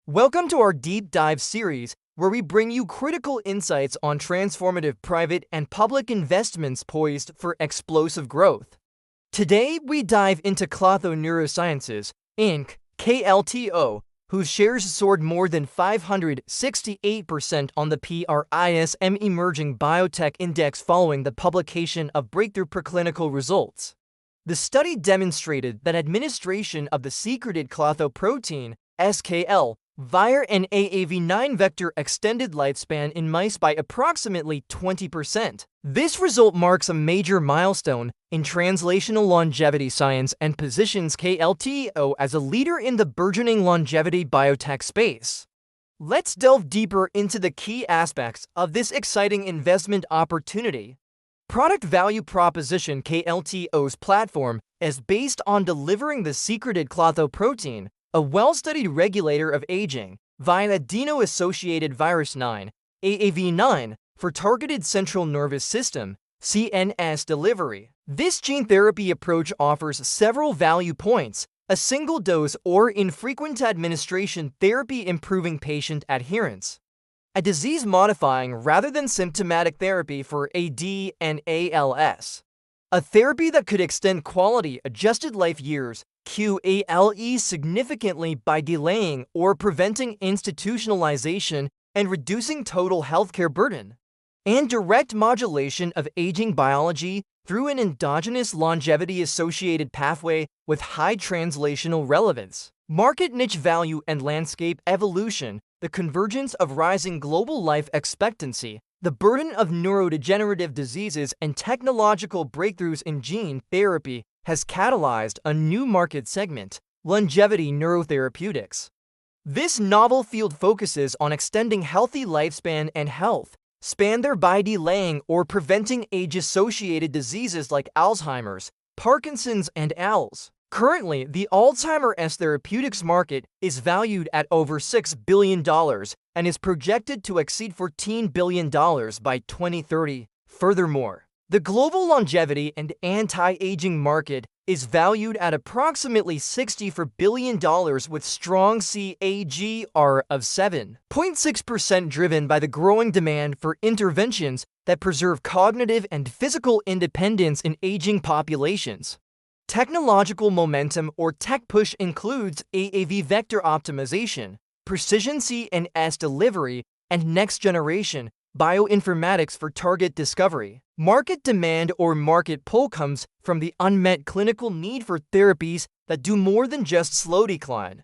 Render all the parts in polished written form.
Welcome to our deep dive series, where we bring you critical insights on transformative private and public investments poised for explosive growth. Today, we dive into Klotho Neurosciences, Inc., KLTO, whose shares soared more than 568% on the 𝗞𝗟𝗧𝗢𝗡 Emerging Biotech Index following the publication of breakthrough preclinical results. The study demonstrated that administration of the secreted Klotho protein, SKL, via an AAV9 vector extended lifespan in mice by approximately 20%. This result marks a major milestone in translational longevity science and positions KLTO as a leader in the burgeoning longevity biotech space. Let's delve deeper into the key aspects of this exciting investment opportunity. Product value proposition. KLTO's platform is based on delivering the secreted Klotho protein, a well-studied regulator of aging, via adeno-associated virus 9, AAV9, for targeted central nervous system, CNS delivery. This gene therapy approach offers several value points: a single dose or infrequent administration therapy improving patient adherence, a disease-modifying rather than symptomatic therapy for AD and ALS, a therapy that could extend quality-adjusted life years, QALE, significantly by delaying or preventing institutionalization and reducing total healthcare burden, and direct modulation of aging biology through an endogenous longevity-associated pathway with high translational relevance. Market niche value and landscape evolution. The convergence of rising global life expectancy, the burden of neurodegenerative diseases, and technological breakthroughs in gene therapy has catalyzed a new market segment: longevity neurotherapeutics. This novel field focuses on extending healthy lifespan and health span thereby delaying or preventing age-associated diseases like Alzheimer's, Parkinson's, and ALS. Currently, the Alzheimer's therapeutics market is valued at over $6 billion and is projected to exceed $14 billion by 2030. Furthermore, the global longevity and anti-aging market is valued at approximately $64 billion with strong CAGR of 7.6%, driven by the growing demand for interventions that preserve cognitive and physical independence in aging populations. Technological momentum or tech push includes AAV vector optimization, precision CNS delivery, and next-generation bioinformatics for target discovery. Market demand or market pull comes from the unmet clinical need for therapies that do more than just slow decline.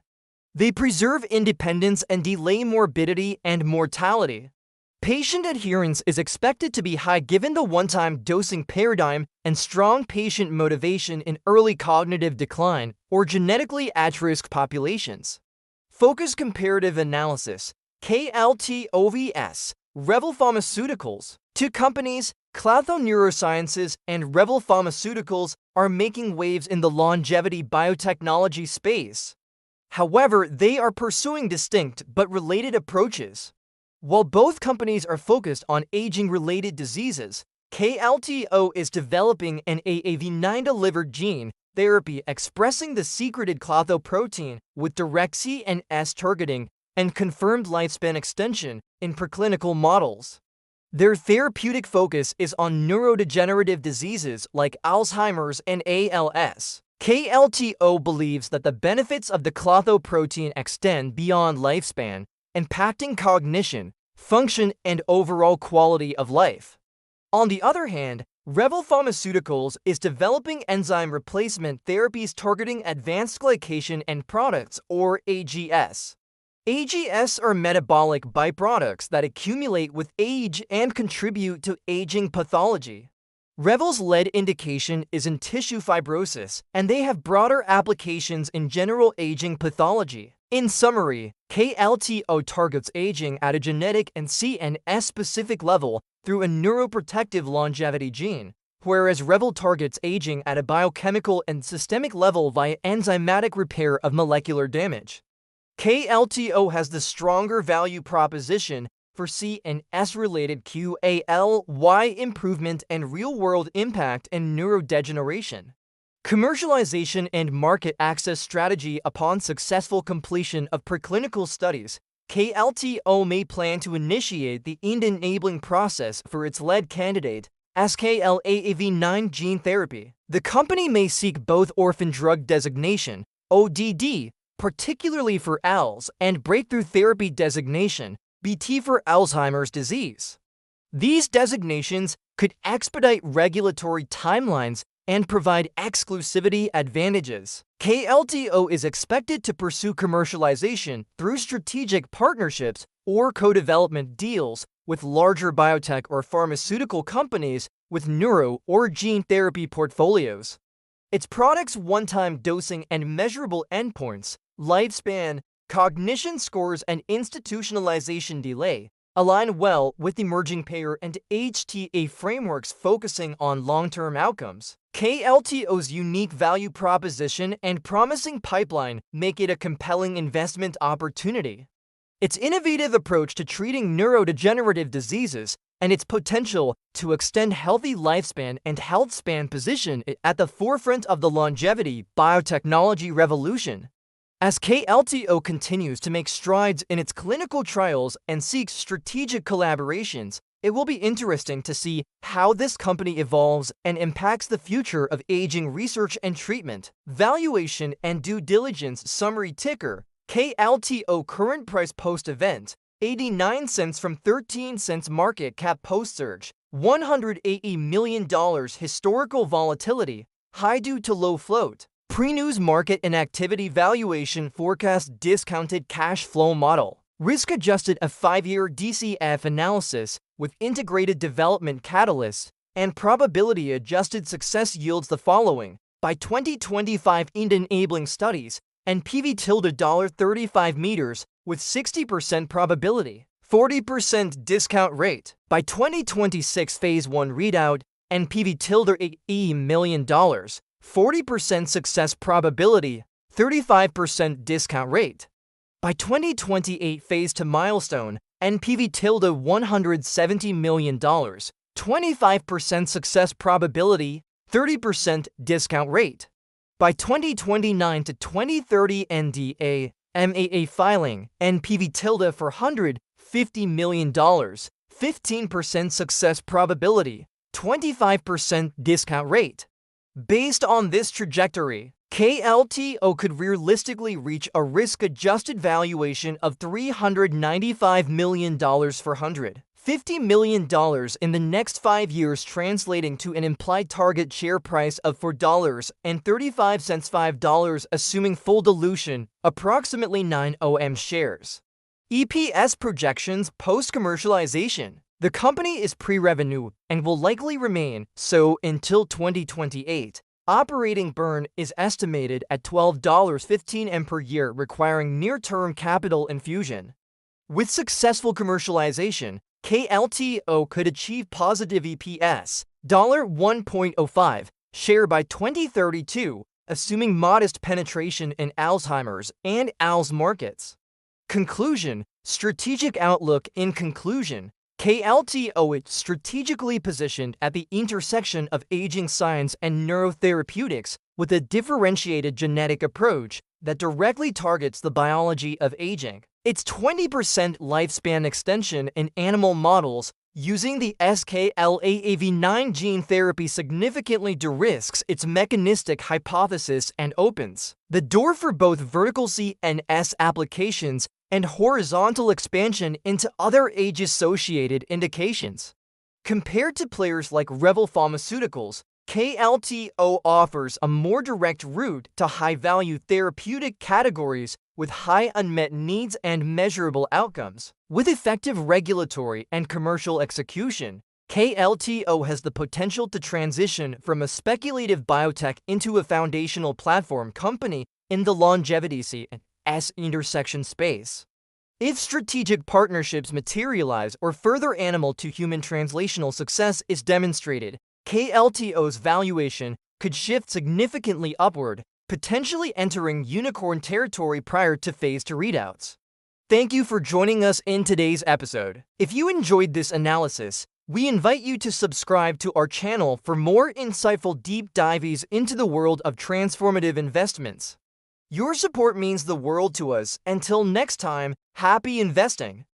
They preserve independence and delay morbidity and mortality. Patient adherence is expected to be high given the one-time dosing paradigm and strong patient motivation in early cognitive decline or genetically at-risk populations. Focus comparative analysis. KLTO Revel Pharmaceuticals. Two companies, Klotho Neurosciences and Revel Pharmaceuticals, are making waves in the longevity biotechnology space. However, they are pursuing distinct but related approaches. While both companies are focused on aging-related diseases, KLTO is developing an AAV9-delivered gene therapy expressing the secreted Klotho protein with direct CNS targeting and confirmed lifespan extension in preclinical models. Their therapeutic focus is on neurodegenerative diseases like Alzheimer's and ALS. KLTO believes that the benefits of the Klotho protein extend beyond lifespan, impacting cognition, function, and overall quality of life. On the other hand, Revel Pharmaceuticals is developing enzyme replacement therapies targeting advanced glycation end products, or AGS. AGS are metabolic byproducts that accumulate with age and contribute to aging pathology. Revel's lead indication is in tissue fibrosis, and they have broader applications in general aging pathology. In summary, KLTO targets aging at a genetic and CNS-specific level through a neuroprotective longevity gene, whereas Revel targets aging at a biochemical and systemic level via enzymatic repair of molecular damage. KLTO has the stronger value proposition for CNS-related QALY improvement and real-world impact in neurodegeneration. Commercialization and market access strategy. Upon successful completion of preclinical studies, KLTO may plan to initiate the IND-enabling process for its lead candidate, 𝗟𝗡𝗥𝗦𝗖𝗓 gene therapy. The company may seek both orphan drug designation, ODD, particularly for ALS, and breakthrough therapy designation, BT, for Alzheimer's disease. These designations could expedite regulatory timelines and provide exclusivity advantages. KLTO is expected to pursue commercialization through strategic partnerships or co-development deals with larger biotech or pharmaceutical companies with neuro or gene therapy portfolios. Its products' one-time dosing and measurable endpoints, lifespan, cognition scores, and institutionalization delay align well with emerging payer and HTA frameworks focusing on long-term outcomes. KLTO's unique value proposition and promising pipeline make it a compelling investment opportunity. Its innovative approach to treating neurodegenerative diseases and its potential to extend healthy lifespan and health span position it at the forefront of the longevity biotechnology revolution. As KLTO continues to make strides in its clinical trials and seeks strategic collaborations, it will be interesting to see how this company evolves and impacts the future of aging research and treatment. Valuation and due diligence summary. Ticker: KLTO. Current price post-event: 89 cents from 13 cents. Market cap post-surge: $180 million. Historical volatility: high due to low float. Pre-news market and activity valuation forecast. Discounted cash flow model. Risk-adjusted a 5-year DCF analysis with integrated development catalysts and probability-adjusted success yields the following. By 2025, IND-enabling studies and $35 meters with 60% probability, 40% discount rate. By 2026, phase 1 readout and $8 million, 40% success probability, 35% discount rate. By 2028, phase 2 milestone and $170 million, 25% success probability, 30% discount rate. By 2029 to 2030, NDA, MAA filing, and $450 million, 15% success probability, 25% discount rate. Based on this trajectory, KLTO could realistically reach a risk-adjusted valuation of $395 million for $150 million in the next 5 years, translating to an implied target share price of $4.35, $5, assuming full dilution, approximately 9 OM shares. EPS projections post-commercialization. The company is pre-revenue and will likely remain so until 2028. Operating burn is estimated at $12.15 per year, requiring near-term capital infusion. With successful commercialization, KLTO could achieve positive EPS $1.05 share by 2032, assuming modest penetration in Alzheimer's and ALS markets. Conclusion: strategic outlook. In conclusion, KLTO is strategically positioned at the intersection of aging science and neurotherapeutics with a differentiated genetic approach that directly targets the biology of aging. Its 20% lifespan extension in animal models using the 𝗟𝗡𝗥𝗦𝗖𝗓 gene therapy significantly de-risks its mechanistic hypothesis and opens the door for both vertical CNS applications and horizontal expansion into other age-associated indications. Compared to players like Revel Pharmaceuticals, KLTO offers a more direct route to high-value therapeutic categories with high unmet needs and measurable outcomes. With effective regulatory and commercial execution, KLTO has the potential to transition from a speculative biotech into a foundational platform company in the longevity CNS intersection space. If strategic partnerships materialize or further animal-to-human translational success is demonstrated, KLTO's valuation could shift significantly upward, potentially entering unicorn territory prior to phase 2 readouts. Thank you for joining us in today's episode. If you enjoyed this analysis, We invite you to subscribe to our channel for more insightful deep dives into the world of transformative investments. Your support means the world to us. Until next time, happy investing!